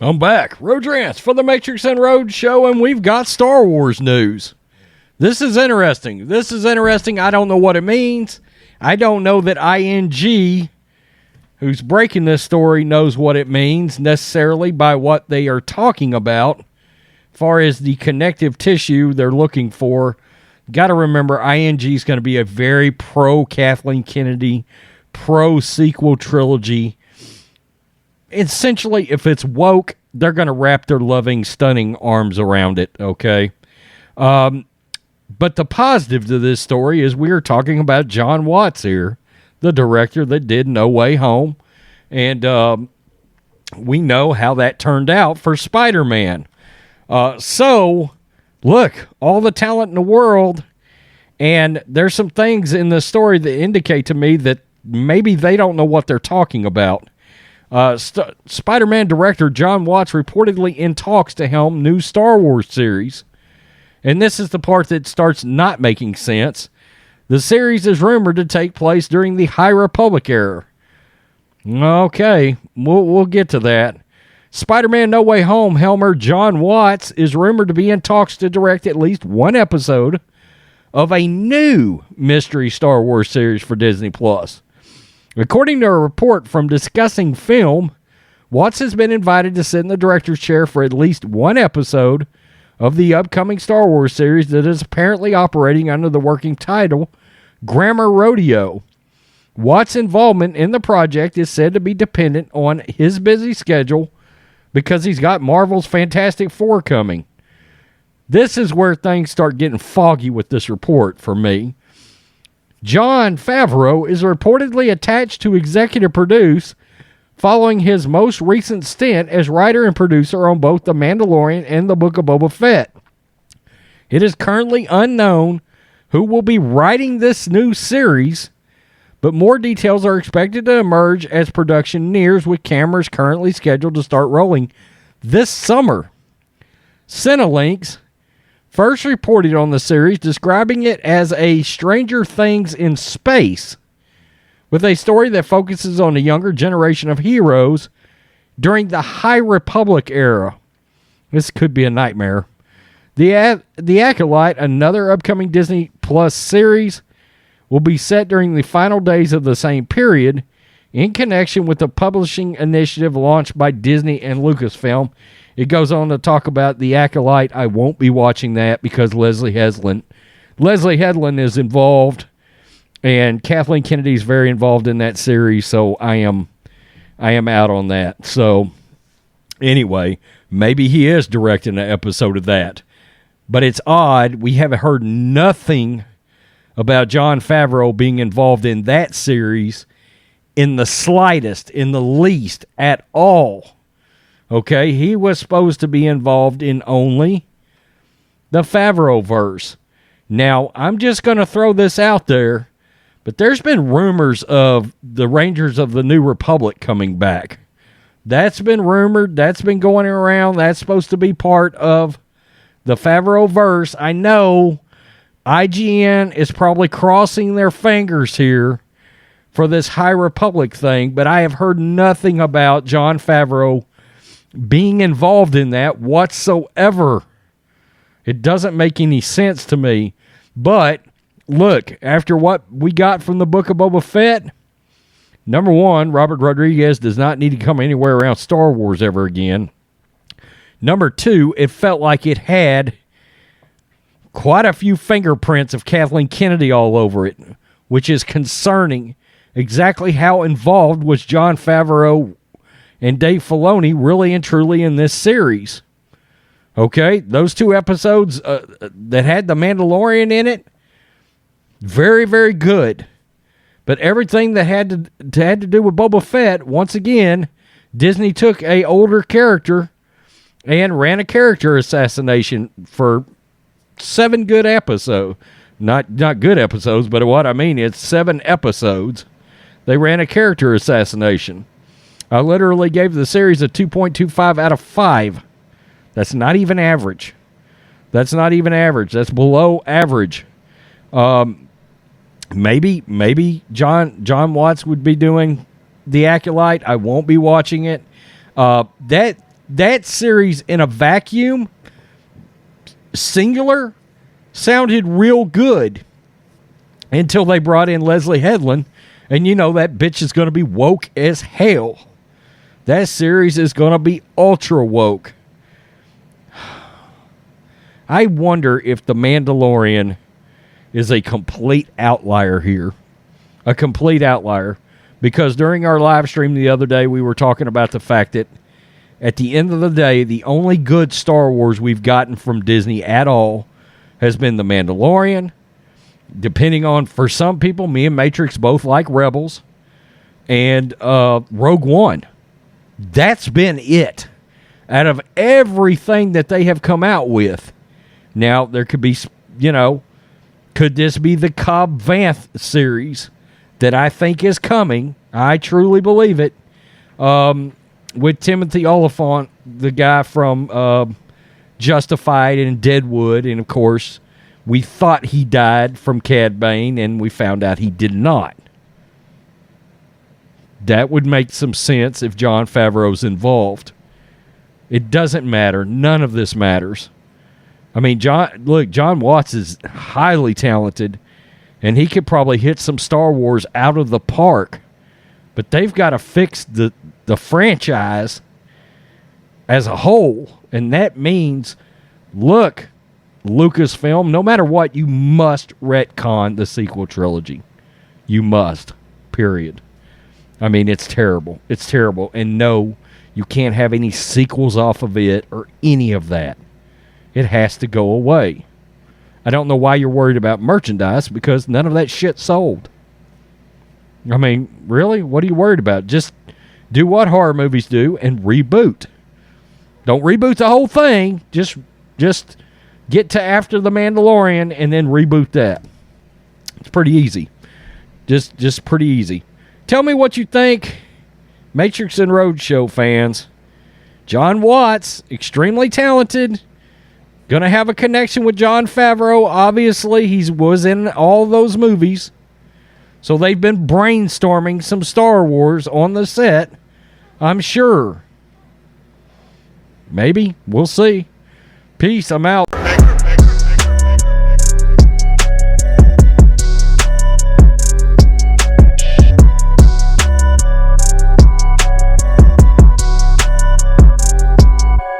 I'm back. Rhodes for the Matrixx and Rhodes show, and we've got Star Wars news. This is interesting. I don't know what it means. I don't know that ING, who's breaking this story, knows what it means necessarily by what they are talking about. As far as the connective tissue they're looking for, got to remember ING is going to be a very pro Kathleen Kennedy, pro sequel trilogy. Essentially, if it's woke, they're going to wrap their loving, stunning arms around it, okay? But the positive to this story is we are talking about Jon Watts here, the director that did No Way Home. And we know how that turned out for Spider-Man. So, look, all the talent in the world, and there's some things in the story that indicate to me that maybe they don't know what they're talking about. Spider-Man director Jon Watts reportedly in talks to helm new Star Wars series. And this is the part that starts not making sense. The series is rumored to take place during the High Republic era. Okay, we'll get to that. Spider-Man No Way Home helmer Jon Watts is rumored to be in talks to direct at least one episode of a new mystery Star Wars series for Disney+. According to a report from Discussing Film, Watts has been invited to sit in the director's chair for at least one episode of the upcoming Star Wars series that is apparently operating under the working title Grammar Rodeo. Watts' involvement in the project is said to be dependent on his busy schedule because he's got Marvel's Fantastic Four coming. This is where things start getting foggy with this report for me. Jon Favreau is reportedly attached to executive produce following his most recent stint as writer and producer on both The Mandalorian and The Book of Boba Fett. It is currently unknown who will be writing this new series, but more details are expected to emerge as production nears, with cameras currently scheduled to start rolling this summer. Cinelinx first reported on the series, describing it as a Stranger Things in space, with a story that focuses on a younger generation of heroes during the High Republic era. This could be a nightmare. The Acolyte, another upcoming Disney Plus series, will be set during the final days of the same period in connection with the publishing initiative launched by Disney and Lucasfilm. It goes on to talk about The Acolyte. I won't be watching that because Leslie Headland is involved, and Kathleen Kennedy is very involved in that series, so I am out on that. So anyway, maybe he is directing an episode of that. But it's odd. We haven't heard nothing about Jon Favreau being involved in that series in the slightest, in the least, at all. Okay, he was supposed to be involved in only the Favreau-verse. Now, I'm just going to throw this out there, but there's been rumors of the Rangers of the New Republic coming back. That's been rumored. That's been going around. That's supposed to be part of the Favreau-verse. I know IGN is probably crossing their fingers here for this High Republic thing, but I have heard nothing about Jon Favreau being involved in that whatsoever. It doesn't make any sense to me. But look, after what we got from the Book of Boba Fett, number one, Robert Rodriguez does not need to come anywhere around Star Wars ever again. Number two, it felt like it had quite a few fingerprints of Kathleen Kennedy all over it, which is concerning. Exactly how involved was Jon Favreau and Dave Filoni really and truly in this series? Okay, those two episodes that had The Mandalorian in it, very, very good. But everything that had to do with Boba Fett, once again, Disney took a older character and ran a character assassination for 7 good episodes. Not good episodes, but what I mean is 7 episodes. They ran a character assassination. I literally gave the series a 2.25 out of 5. That's not even average. That's below average. Maybe Jon Watts would be doing The Acolyte. I won't be watching it. That that series in a vacuum, singular, sounded real good until they brought in Leslie Headland, and you know that bitch is going to be woke as hell. That series is going to be ultra woke. I wonder if The Mandalorian is a complete outlier here. A complete outlier. Because during our live stream the other day, we were talking about the fact that at the end of the day, the only good Star Wars we've gotten from Disney at all has been The Mandalorian. Depending on, for some people, me and Matrixx both like Rebels. And Rogue One. That's been it. Out of everything that they have come out with. Now, there could be, could this be the Cobb Vanth series that I think is coming? I truly believe it. With Timothy Oliphant, the guy from Justified and Deadwood, and of course, we thought he died from Cad Bane, and we found out he did not. That would make some sense if Jon Favreau's involved. It doesn't matter. None of this matters. I mean, Jon Watts is highly talented, and he could probably hit some Star Wars out of the park. But they've got to fix the franchise as a whole, and that means, look, Lucasfilm, no matter what, you must retcon the sequel trilogy. You must, period. I mean, it's terrible. It's terrible. And no, you can't have any sequels off of it or any of that. It has to go away. I don't know why you're worried about merchandise, because none of that shit sold. I mean, really? What are you worried about? Just do what horror movies do and reboot. Don't reboot the whole thing. Just get to after The Mandalorian and then reboot that. It's pretty easy. Just pretty easy. Tell me what you think, Matrixx and Rhodes show fans. Jon Watts, extremely talented. Going to have a connection with Jon Favreau. Obviously, he was in all those movies. So they've been brainstorming some Star Wars on the set, I'm sure. Maybe. We'll see. Peace. I'm out.